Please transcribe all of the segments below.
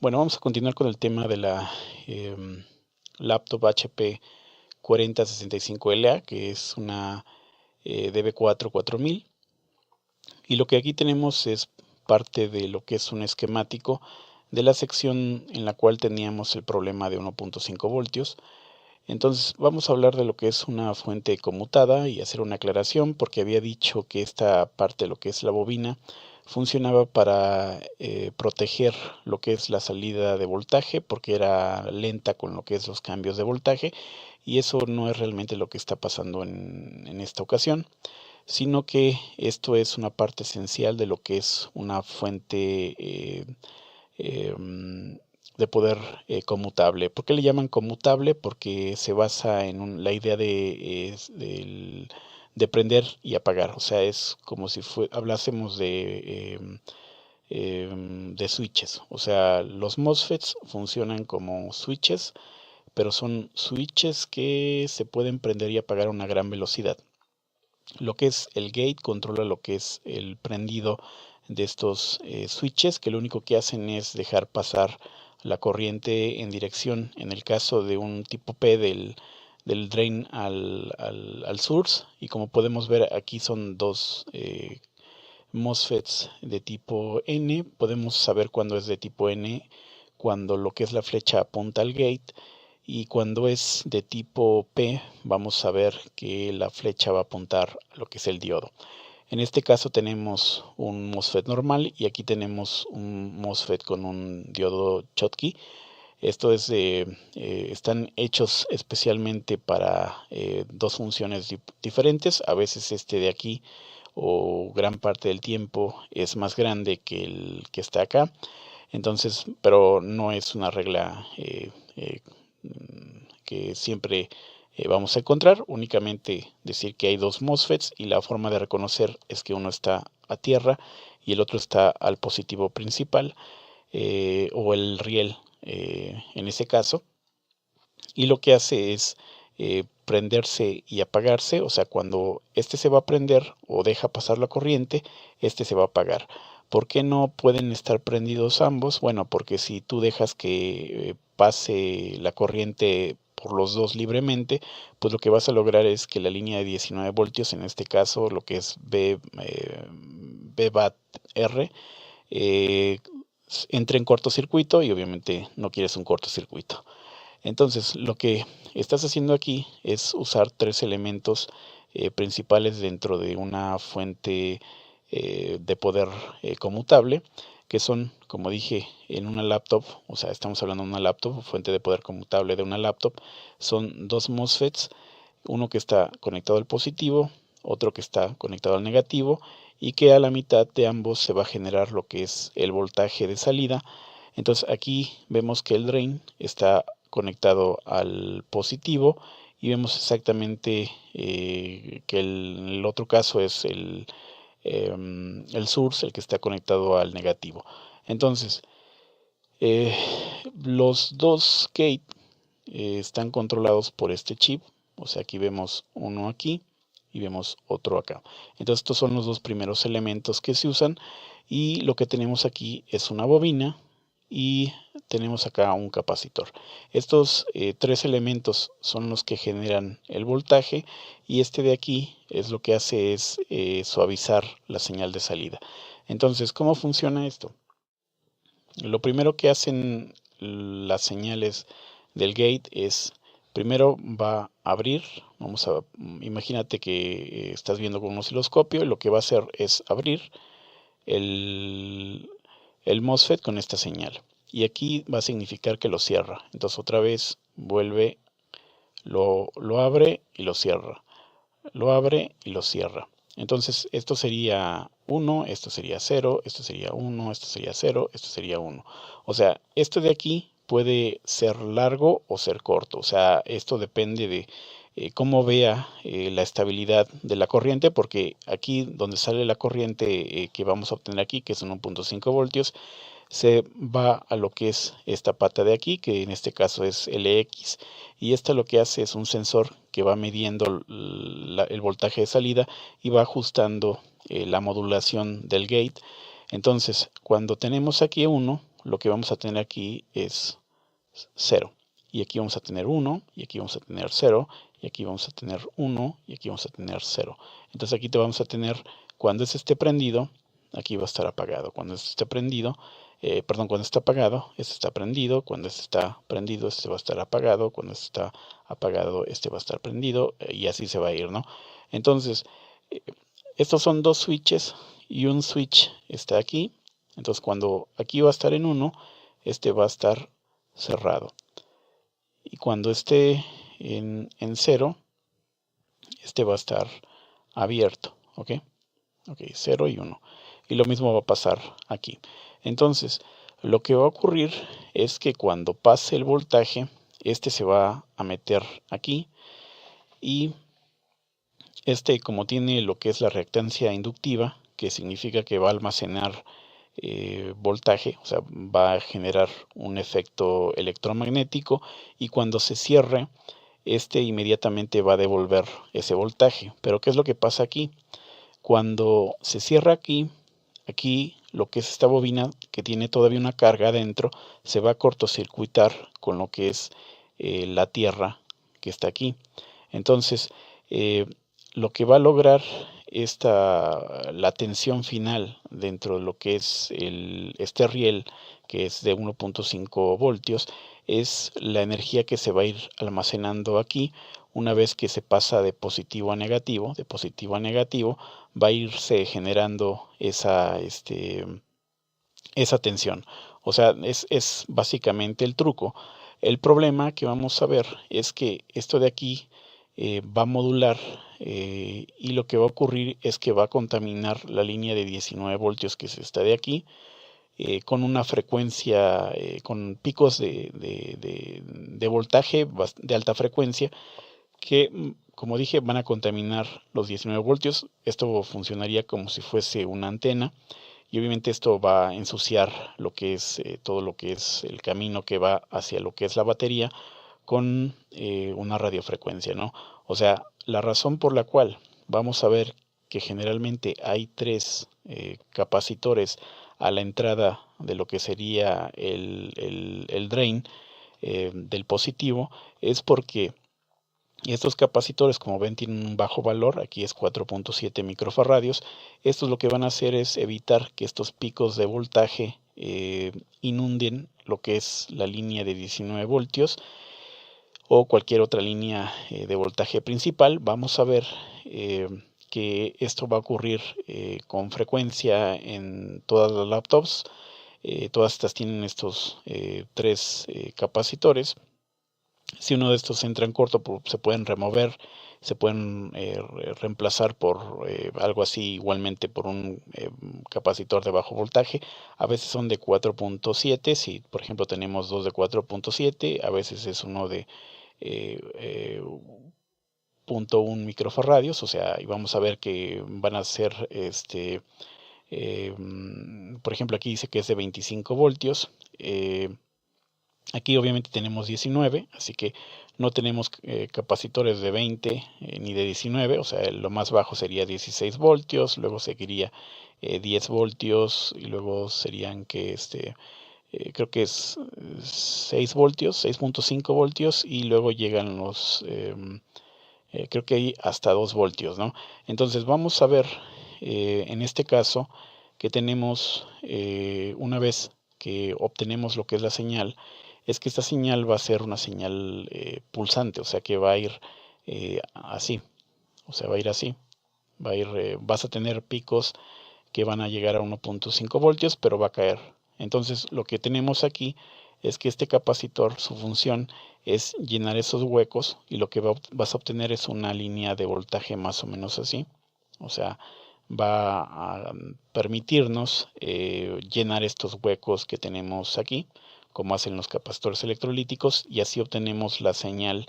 Bueno, vamos a continuar con el tema de la laptop HP 4065LA, que es una DB4 4000. Y lo que aquí tenemos es parte de lo que es un esquemático de la sección en la cual teníamos el problema de 1.5 voltios. Entonces vamos a hablar de lo que es una fuente conmutada y hacer una aclaración, porque había dicho que esta parte, lo que es la bobina, funcionaba para proteger lo que es la salida de voltaje, porque era lenta con lo que es los cambios de voltaje, y eso no es realmente lo que está pasando en esta ocasión, sino que esto es una parte esencial de lo que es una fuente em, de poder conmutable. ¿Por qué le llaman conmutable? Porque se basa en la idea de prender y apagar. O sea, es como si hablásemos de switches. O sea, los MOSFETs funcionan como switches, pero son switches que se pueden prender y apagar a una gran velocidad. Lo que es el gate controla lo que es el prendido de estos switches, que lo único que hacen es dejar pasar la corriente en dirección, en el caso de un tipo P del drain al source. Y como podemos ver, aquí son dos MOSFETs de tipo N. Podemos saber cuándo es de tipo N cuando lo que es la flecha apunta al gate, y cuando es de tipo P vamos a ver que la flecha va a apuntar a lo que es el diodo. En este caso tenemos un MOSFET normal y aquí tenemos un MOSFET con un diodo Schottky. Esto es están hechos especialmente para dos funciones diferentes. A veces este de aquí o gran parte del tiempo es más grande que el que está acá. Entonces, pero no es una regla que siempre vamos a encontrar. Únicamente decir que hay dos MOSFETs y la forma de reconocer es que uno está a tierra y el otro está al positivo principal o el riel en ese caso. Y lo que hace es prenderse y apagarse. O sea, cuando este se va a prender o deja pasar la corriente, este se va a apagar. ¿Por qué no pueden estar prendidos ambos? Bueno, porque si tú dejas que pase la corriente por los dos libremente, pues lo que vas a lograr es que la línea de 19 voltios, en este caso lo que es BBAT R, eh, entre en cortocircuito, y obviamente no quieres un cortocircuito. Entonces, lo que estás haciendo aquí es usar tres elementos principales dentro de una fuente de poder conmutable, que son, como dije, en una laptop. O sea, estamos hablando de una laptop, fuente de poder conmutable de una laptop, son dos MOSFETs, uno que está conectado al positivo, otro que está conectado al negativo, y que a la mitad de ambos se va a generar lo que es el voltaje de salida. Entonces aquí vemos que el drain está conectado al positivo y vemos exactamente que el otro caso es el source, el que está conectado al negativo. Entonces, eh, los dos gate están controlados por este chip. O sea, aquí vemos uno aquí y vemos otro acá. Entonces, estos son los dos primeros elementos que se usan, y lo que tenemos aquí es una bobina y tenemos acá un capacitor. Estos tres elementos son los que generan el voltaje, y este de aquí es lo que hace es suavizar la señal de salida. Entonces, ¿cómo funciona esto? Lo primero que hacen las señales del gate es, primero va a abrir. Imagínate que estás viendo con un osciloscopio, y lo que va a hacer es abrir el, el MOSFET con esta señal. Y aquí va a significar que lo cierra. Entonces otra vez vuelve, lo abre y lo cierra. Lo abre y lo cierra. Entonces esto sería 1, esto sería 0, esto sería 1, esto sería 0, esto sería 1. O sea, esto de aquí puede ser largo o ser corto. O sea, esto depende de cómo vea la estabilidad de la corriente, porque aquí donde sale la corriente que vamos a obtener aquí, que es 1.5 voltios, se va a lo que es esta pata de aquí, que en este caso es LX, y esta lo que hace es un sensor que va midiendo el voltaje de salida y va ajustando la modulación del gate. Entonces, cuando tenemos aquí 1, lo que vamos a tener aquí es 0. Y aquí vamos a tener 1, y aquí vamos a tener 0, y aquí vamos a tener 1, y aquí vamos a tener 0. Entonces aquí te vamos a tener, cuando este esté prendido, aquí va a estar apagado. Cuando este esté prendido, cuando está apagado, este está prendido. Cuando este está prendido, este va a estar apagado. Cuando este está apagado, este va a estar prendido. Y así se va a ir, ¿no? Entonces, eh, estos son dos switches y un switch está aquí. Entonces, cuando aquí va a estar en 1, este va a estar cerrado. Y cuando esté en 0, este va a estar abierto. ¿Ok? Ok, 0 y 1. Y lo mismo va a pasar aquí. Entonces, lo que va a ocurrir es que cuando pase el voltaje, este se va a meter aquí. Y como tiene lo que es la reactancia inductiva, que significa que va a almacenar voltaje, o sea, va a generar un efecto electromagnético, y cuando se cierre, inmediatamente va a devolver ese voltaje. Pero ¿qué es lo que pasa aquí? Cuando se cierra aquí lo que es esta bobina, que tiene todavía una carga adentro, se va a cortocircuitar con lo que es la tierra que está aquí. Entonces, lo que va a lograr la tensión final dentro de lo que es este riel, que es de 1.5 voltios, es la energía que se va a ir almacenando aquí. Una vez que se pasa de positivo a negativo, va a irse generando esa tensión. O sea, es básicamente el truco. El problema que vamos a ver es que esto de aquí va a modular, y lo que va a ocurrir es que va a contaminar la línea de 19 voltios que está de aquí, con una frecuencia, con picos de voltaje de alta frecuencia, que, como dije, van a contaminar los 19 voltios. Esto funcionaría como si fuese una antena, y obviamente esto va a ensuciar lo que es todo lo que es el camino que va hacia lo que es la batería, con una radiofrecuencia, ¿no? O sea, la razón por la cual vamos a ver que generalmente hay 3 capacitores a la entrada de lo que sería el drain del positivo, es porque estos capacitores, como ven, tienen un bajo valor. Aquí es 4.7 microfaradios. Estos lo que van a hacer es evitar que estos picos de voltaje inunden lo que es la línea de 19 voltios o cualquier otra línea de voltaje principal. Vamos a ver que esto va a ocurrir con frecuencia en todas las laptops. Todas estas tienen estos 3 capacitores. Si uno de estos entra en corto, se pueden remover, se pueden reemplazar por algo así, igualmente por un capacitor de bajo voltaje. A veces son de 4.7, si por ejemplo tenemos dos de 4.7, a veces es uno de 0.1 microfaradios, o sea, y vamos a ver que van a ser, por ejemplo, aquí dice que es de 25 voltios. Aquí obviamente tenemos 19, así que no tenemos capacitores de 20 ni de 19, o sea, lo más bajo sería 16 voltios, luego seguiría 10 voltios, y luego serían que creo que es 6 voltios, 6.5 voltios, y luego llegan los, creo que hay hasta 2 voltios, ¿no? Entonces vamos a ver en este caso que tenemos, una vez que obtenemos lo que es la señal, es que esta señal va a ser una señal pulsante, o sea que va a ir así, o sea, va a ir así, vas a tener picos que van a llegar a 1.5 voltios, pero va a caer. Entonces lo que tenemos aquí es que este capacitor, su función es llenar esos huecos, y lo que vas a obtener es una línea de voltaje más o menos así. O sea, va a permitirnos llenar estos huecos que tenemos aquí, como hacen los capacitores electrolíticos, y así obtenemos la señal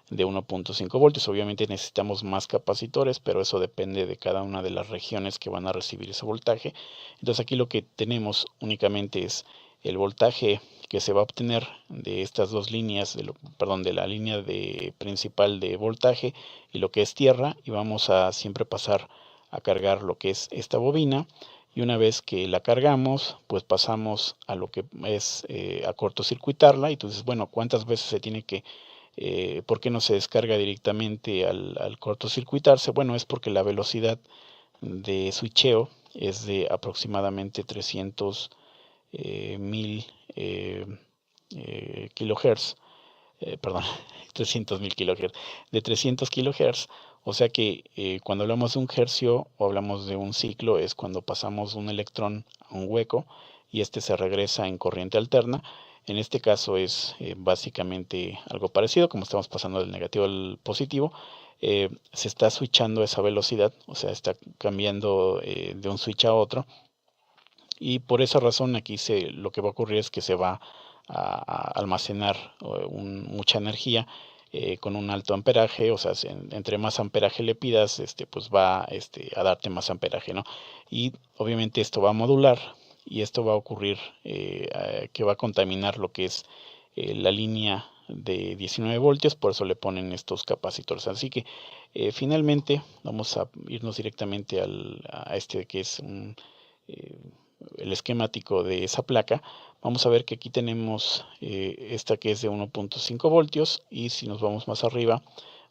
de 1.5 voltios. Obviamente necesitamos más capacitores, pero eso depende de cada una de las regiones que van a recibir ese voltaje. Entonces aquí lo que tenemos únicamente es el voltaje que se va a obtener de estas dos líneas, de la línea principal de voltaje y lo que es tierra, y vamos a siempre pasar a cargar lo que es esta bobina, y una vez que la cargamos, pues pasamos a lo que es a cortocircuitarla, y tú dices, bueno, ¿cuántas veces se tiene que, por qué no se descarga directamente al cortocircuitarse? Bueno, es porque la velocidad de switcheo es de aproximadamente 300 mil kilohertz, perdón, 300.000 kilohertz, de 300 kilohertz. O sea que cuando hablamos de un hercio o hablamos de un ciclo es cuando pasamos un electrón a un hueco y este se regresa en corriente alterna. En este caso es básicamente algo parecido, como estamos pasando del negativo al positivo. Se está switchando esa velocidad, o sea, está cambiando de un switch a otro, y por esa razón aquí lo que va a ocurrir es que se va a almacenar mucha energía con un alto amperaje. O sea, entre más amperaje le pidas, pues va a darte más amperaje, ¿no? Y obviamente esto va a modular, y esto va a ocurrir que va a contaminar lo que es la línea de 19 voltios, por eso le ponen estos capacitores. Así que finalmente vamos a irnos directamente a este que es eh, el esquemático de esa placa. Vamos a ver que aquí tenemos esta que es de 1.5 voltios, y si nos vamos más arriba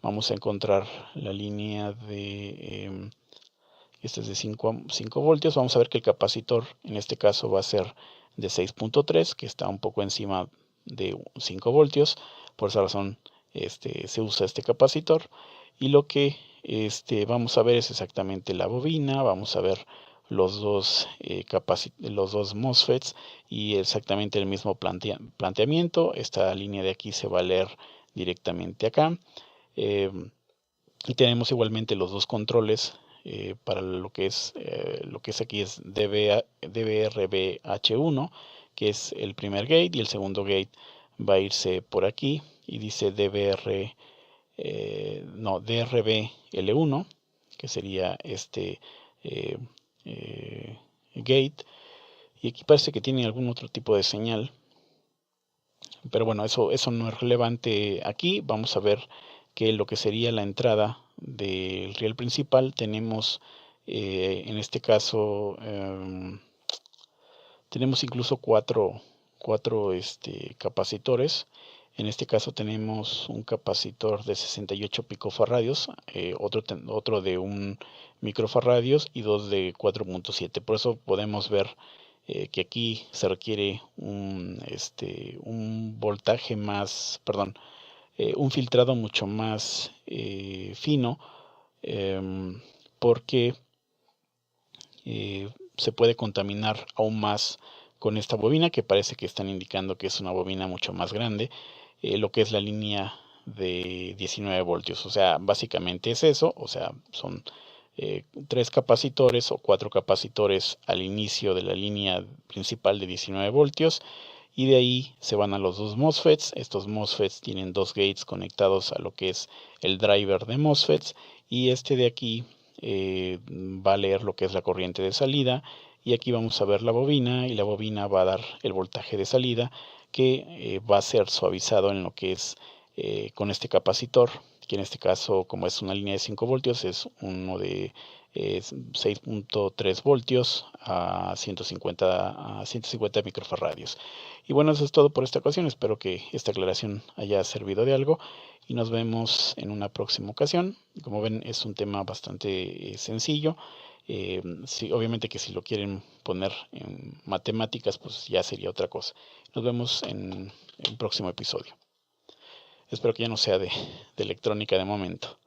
vamos a encontrar la línea de esta es de 5 voltios. Vamos a ver que el capacitor en este caso va a ser de 6.3, que está un poco encima de 5 voltios. Por esa razón se usa este capacitor, y lo que vamos a ver es exactamente la bobina. Vamos a ver los dos MOSFETs y exactamente el mismo planteamiento. Esta línea de aquí se va a leer directamente acá. Y tenemos igualmente los dos controles para lo que es aquí es DVRBH1, que es el primer gate, y el segundo gate va a irse por aquí y dice DRBL1, que sería este eh, gate, y aquí parece que tiene algún otro tipo de señal, pero bueno, eso no es relevante aquí. Vamos a ver que lo que sería la entrada del riel principal tenemos en este caso tenemos incluso cuatro capacitores. En este caso tenemos un capacitor de 68 picofaradios, otro de 1 microfaradios y dos de 4.7. Por eso podemos ver que aquí se requiere un voltaje más, perdón, un filtrado mucho más fino, porque se puede contaminar aún más con esta bobina, que parece que están indicando que es una bobina mucho más grande, lo que es la línea de 19 voltios. O sea, básicamente es eso. O sea, son 3 capacitores o 4 capacitores al inicio de la línea principal de 19 voltios, y de ahí se van a los dos MOSFETs. Estos MOSFETs tienen dos gates conectados a lo que es el driver de MOSFETs, y este de aquí va a leer lo que es la corriente de salida, y aquí vamos a ver la bobina, y la bobina va a dar el voltaje de salida, que va a ser suavizado en lo que es con este capacitor, que en este caso, como es una línea de 5 voltios, es uno de 6.3 voltios a 150 microfaradios. Y bueno, eso es todo por esta ocasión. Espero que esta aclaración haya servido de algo, y nos vemos en una próxima ocasión. Como ven, es un tema bastante sencillo. Obviamente que si lo quieren poner en matemáticas, pues ya sería otra cosa. Nos vemos en un próximo episodio. Espero que ya no sea de electrónica de momento.